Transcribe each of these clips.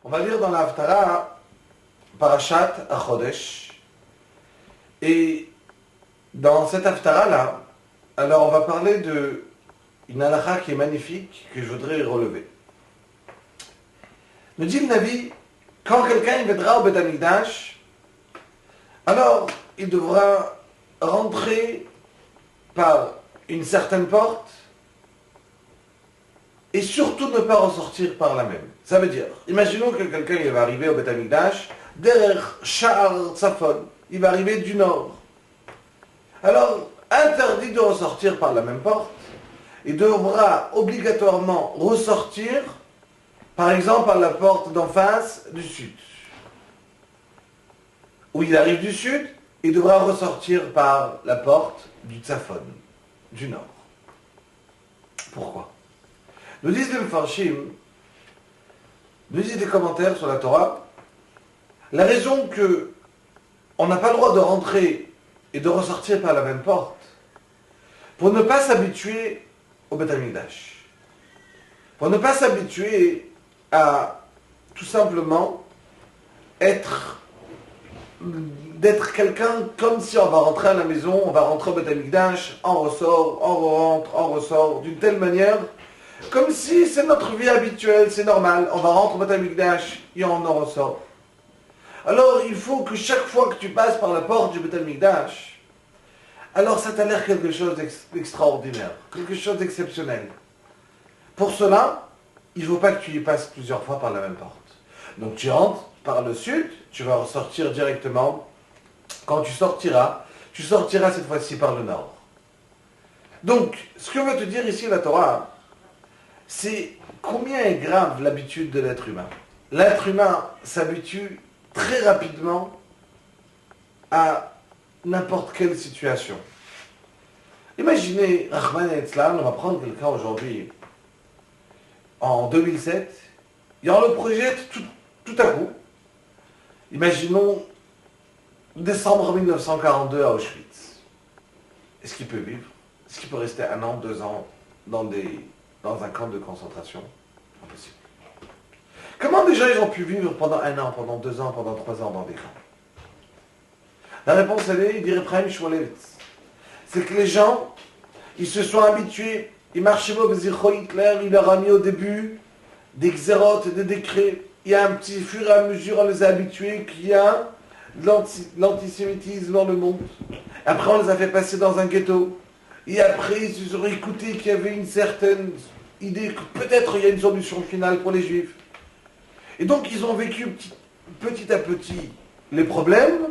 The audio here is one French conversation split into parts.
On va lire dans la Haftarah Parashat HaChodesh. Et dans cette Haftarah-là, alors on va parler d'une halakha qui est magnifique, que je voudrais relever. Nous dit le Navi, quand quelqu'un viendra au Beth Amikdash, alors il devra rentrer par une certaine porte et surtout ne pas ressortir par la même. Ça veut dire, imaginons que quelqu'un il va arriver au Beth Amikdash, derrière Sha'ar Tzafon, il va arriver du nord. Alors, interdit de ressortir par la même porte, il devra obligatoirement ressortir, par exemple, par la porte d'en face du sud. Où il arrive du sud, il devra ressortir par la porte du Tzafon, du nord. Pourquoi? Nous disent les Mefarshim, nous disent des commentaires sur la Torah, la raison que on n'a pas le droit de rentrer et de ressortir par la même porte, pour ne pas s'habituer au Beth Amikdash. Pour ne pas s'habituer à tout simplement d'être quelqu'un comme si on va rentrer à la maison, on va rentrer au Beth Amikdash, on ressort, on rentre, on ressort, d'une telle manière, comme si c'est notre vie habituelle, c'est normal, on va rentrer au Beth Amikdash et on en ressort. Alors il faut que chaque fois que tu passes par la porte du Beth Amikdash, alors ça t'a l'air quelque chose d'extraordinaire, quelque chose d'exceptionnel. Pour cela, il ne faut pas que tu y passes plusieurs fois par la même porte. Donc tu rentres par le sud, tu vas ressortir directement. Quand tu sortiras cette fois-ci par le nord. Donc, ce que veut te dire ici la Torah, c'est combien est grave l'habitude de l'être humain. L'être humain s'habitue très rapidement à n'importe quelle situation. Imaginez, Rahman et Tzlan, on va prendre quelqu'un aujourd'hui, en 2007, et on le projette tout à coup. Imaginons décembre 1942 à Auschwitz. Est-ce qu'il peut vivre? Est-ce qu'il peut rester 1 an, 2 ans dans un camp de concentration? Impossible. Comment des gens ils ont pu vivre pendant 1 an, pendant 2 ans, pendant 3 ans dans des camps? La réponse elle est, il dirait Chaim Shmulevitz. C'est que les gens, ils se sont habitués, ils marchaient Hitler, il leur a mis au début des xérotes, des décrets. Il y a un petit fur et à mesure, on les a habitués qu'il y a l'antisémitisme dans le monde. Après, on les a fait passer dans un ghetto. Et après, ils ont écouté qu'il y avait une certaine idée que peut-être il y a une solution finale pour les Juifs. Et donc, ils ont vécu petit à petit les problèmes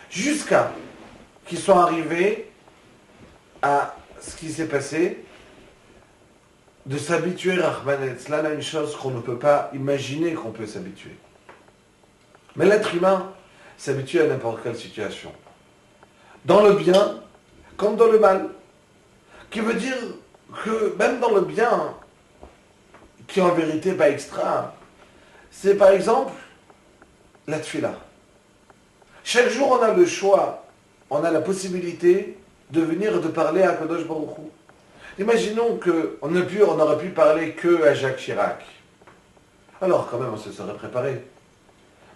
jusqu'à qu'ils soient arrivés à ce qui s'est passé, de s'habituer, Rahman et Tzlan, à une chose qu'on ne peut pas imaginer qu'on peut s'habituer. Mais l'être humain s'habitue à n'importe quelle situation. Dans le bien, comme dans le mal. Qui veut dire que même dans le bien, qui en vérité pas extra, c'est par exemple la tfila. Chaque jour on a le choix, on a la possibilité de venir et de parler à Kadosh Baruch Hu. Imaginons qu'on aurait pu parler que à Jacques Chirac. Alors quand même on se serait préparé.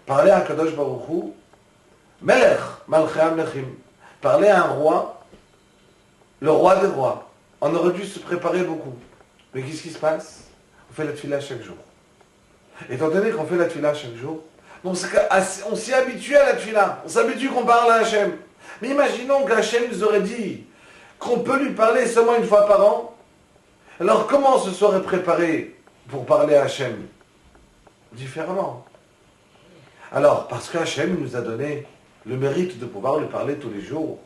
Parler à Kadosh Baruch Hu, Melech, Malchei Amlechim. Parler à un roi, le roi des rois. On aurait dû se préparer beaucoup. Mais qu'est-ce qui se passe? On fait la tfila chaque jour. Étant donné qu'on fait la tfila chaque jour, donc on s'y habitue à la tfila. On s'habitue qu'on parle à Hachem. Mais imaginons qu'Hachem nous aurait dit qu'on peut lui parler seulement une fois par an. Alors comment on se serait préparé pour parler à Hachem? Différemment. Alors, parce qu'Hachem nous a donné le mérite de pouvoir lui parler tous les jours,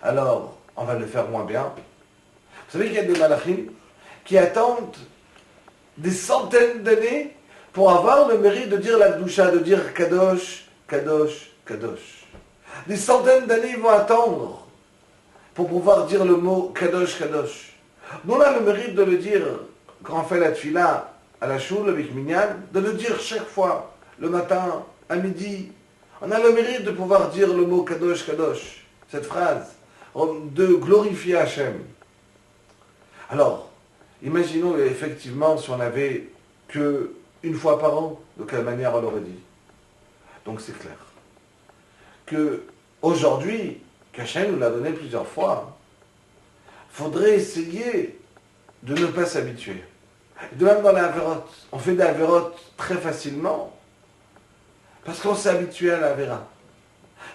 alors on va le faire moins bien. Vous savez qu'il y a des malachim qui attendent des centaines d'années pour avoir le mérite de dire la Kedusha, de dire Kadosh, Kadosh, Kadosh. Des centaines d'années ils vont attendre pour pouvoir dire le mot Kadosh, Kadosh. Nous on a le mérite de le dire quand on fait la tfila à la choule avec Minyan, de le dire chaque fois, le matin, à midi. On a le mérite de pouvoir dire le mot Kadosh, Kadosh, cette phrase, de glorifier Hachem. Alors, imaginons effectivement si on n'avait que une fois par an, de quelle manière on l'aurait dit. Donc c'est clair que aujourd'hui, qu'Hachem nous l'a donné plusieurs fois, faudrait essayer de ne pas s'habituer. De même dans la vérote, on fait des vérotes très facilement parce qu'on s'est habitué à la véra.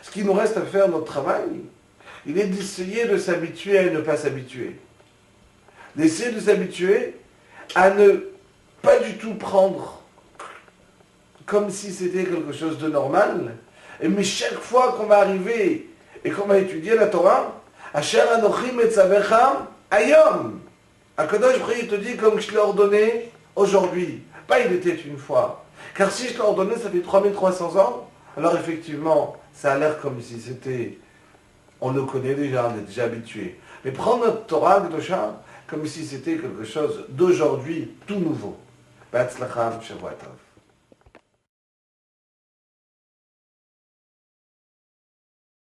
Ce qui nous reste à faire, notre travail, il est d'essayer de s'habituer à ne pas s'habituer. D'essayer de s'habituer à ne pas du tout prendre comme si c'était quelque chose de normal. Mais chaque fois qu'on va arriver et qu'on va étudier la Torah, Asher Anochi Metzavecha Ayom. Akadosh Baruch Hu te dit comme je l'ai ordonné aujourd'hui. Pas il était une fois. Car si je l'ai ordonné, ça fait 3300 ans, alors effectivement, ça a l'air comme si c'était, on le connaît déjà, on est déjà habitué. Mais prendre notre Torah Kedosha comme si c'était quelque chose d'aujourd'hui, tout nouveau. Be'atzlacham, Shavua Tov.